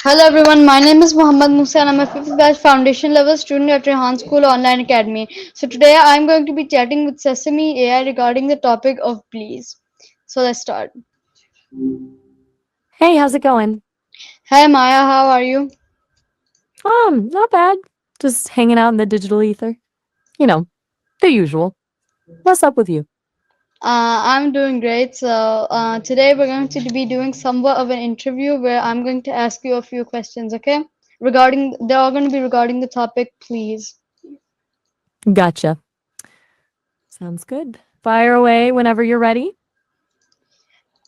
Hello everyone, my name is Muhammad Musa and I'm a 5th batch foundation level student at Rehan School Online Academy. So today I'm going to be chatting with Sesame AI regarding the topic of please. So let's start. Hey, how's it going? Hi Maya, how are you? Not bad. Just hanging out in the digital ether. You know, the usual. What's up with you? I'm doing great. So today we're going to be doing somewhat of an interview where I'm going to ask you a few questions, okay? They're all going to be regarding the topic please. Gotcha. Sounds good. Fire away whenever you're ready.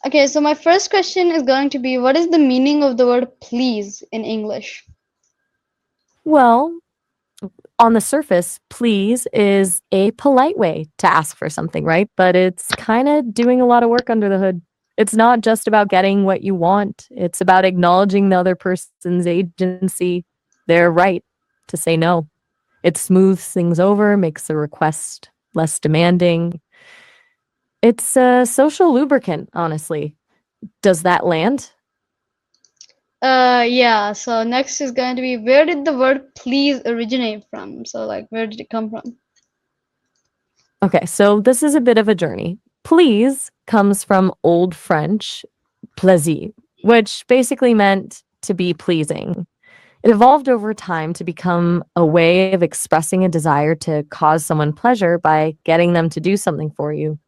Okay, so my first question is going to be what is the meaning of the word please in English? Well, on the surface, please is a polite way to ask for something, right? But it's kind of doing a lot of work under the hood. It's not just about getting what you want, it's about acknowledging the other person's agency, their right to say no. It smooths things over, makes the request less demanding. It's a social lubricant, honestly. Does that land? Yeah, so next is going to be where did the word please originate from? So, like, where did it come from? Okay, so this is a bit of a journey. Please comes from Old French plaisir, which basically meant to be pleasing. It evolved over time to become a way of expressing a desire to cause someone pleasure by getting them to do something for you.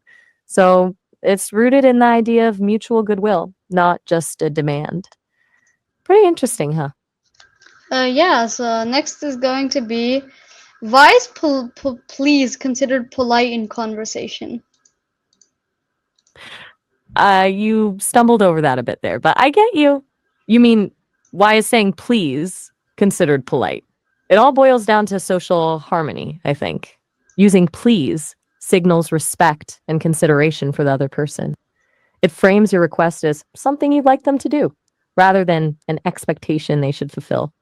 So it's rooted in the idea of mutual goodwill, not just a demand. Pretty interesting, huh? Yeah, so next is going to be why is please considered polite in conversation? You stumbled over that a bit there, but I get you. You mean, why is saying please considered polite? It all boils down to social harmony, I think. Using please signals respect and consideration for the other person. It frames your request as something you'd like them to do, rather than an expectation they should fulfill.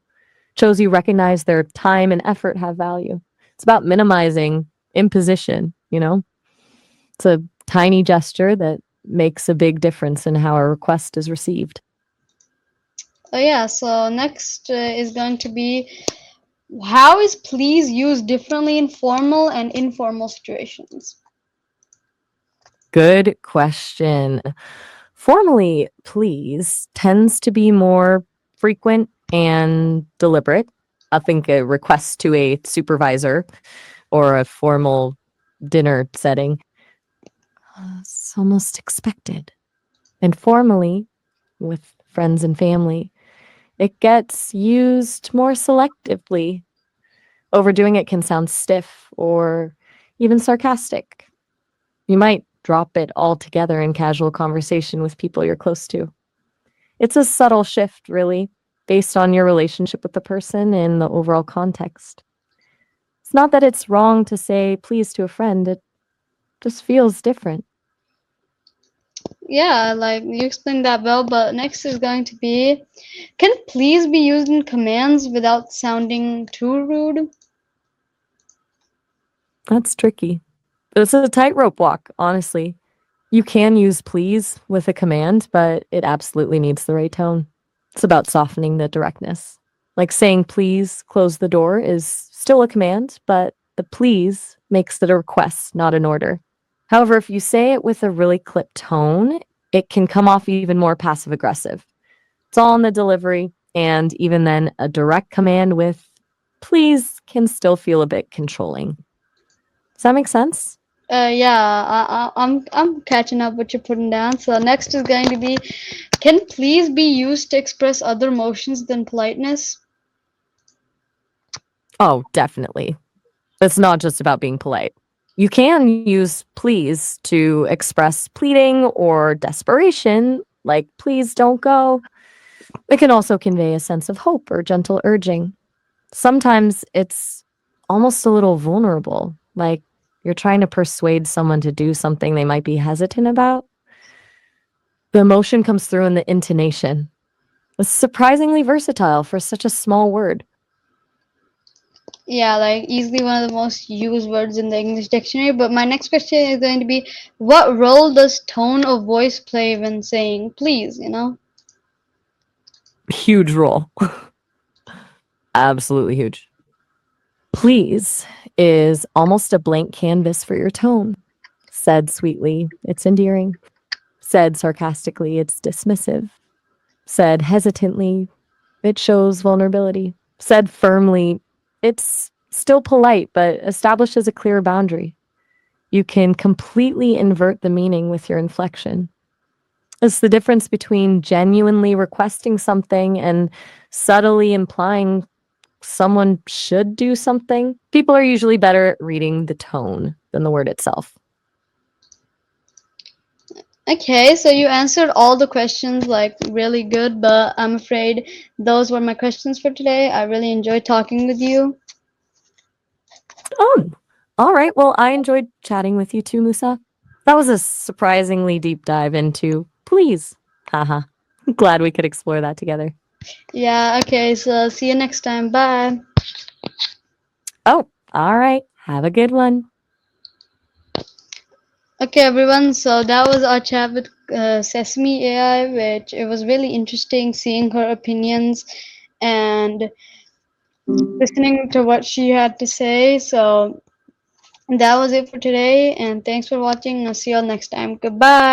Shows you recognize their time and effort have value. It's about minimizing imposition. It's a tiny gesture that makes a big difference in how a request is received. Yeah, so next is going to be how is please used differently in formal and informal situations? Good question. Formally, please tends to be more frequent and deliberate. I think a request to a supervisor or a formal dinner setting. It's almost expected. And formally, with friends and family, it gets used more selectively. Overdoing it can sound stiff or even sarcastic. You might drop it altogether in casual conversation with people you're close to. It's a subtle shift, really, based on your relationship with the person and the overall context. It's not that it's wrong to say please to a friend, it just feels different. Yeah, like you explained that well, but next is going to be can please be used in commands without sounding too rude? That's tricky. It's a tightrope walk, honestly. You can use please with a command, but it absolutely needs the right tone. It's about softening the directness. Like saying please close the door is still a command, but the please makes it a request, not an order. However, if you say it with a really clipped tone, it can come off even more passive aggressive. It's all in the delivery, and even then, a direct command with please can still feel a bit controlling. Does that make sense? Yeah, I'm catching up what you're putting down. So next is going to be can please be used to express other emotions than politeness? Oh, definitely. It's not just about being polite. You can use please to express pleading or desperation, like please don't go. It can also convey a sense of hope or gentle urging. Sometimes it's almost a little vulnerable, like you're trying to persuade someone to do something they might be hesitant about. The emotion comes through in the intonation. It's surprisingly versatile for such a small word. Yeah, like easily one of the most used words in the English dictionary. But my next question is going to be what role does tone of voice play when saying please, you know? Huge role. Absolutely huge. Please is almost a blank canvas for your tone. Said sweetly, it's endearing. Said sarcastically, it's dismissive. Said hesitantly, it shows vulnerability. Said firmly, it's still polite, but establishes a clear boundary. You can completely invert the meaning with your inflection. It's the difference between genuinely requesting something and subtly implying someone should do something. People are usually better at reading the tone than the word itself. Okay, so you answered all the questions like really good, but I'm afraid those were my questions for today. I really enjoyed talking with you. Oh, all right. Well, I enjoyed chatting with you too, Musa. That was a surprisingly deep dive into please. Haha. Glad we could explore that together. Yeah, okay, so see you next time. Bye. Oh, all right. Have a good one. Okay, everyone, so that was our chat with Sesame AI, which it was really interesting seeing her opinions and listening to what she had to say. So that was it for today, and thanks for watching. I'll see you all next time. Goodbye.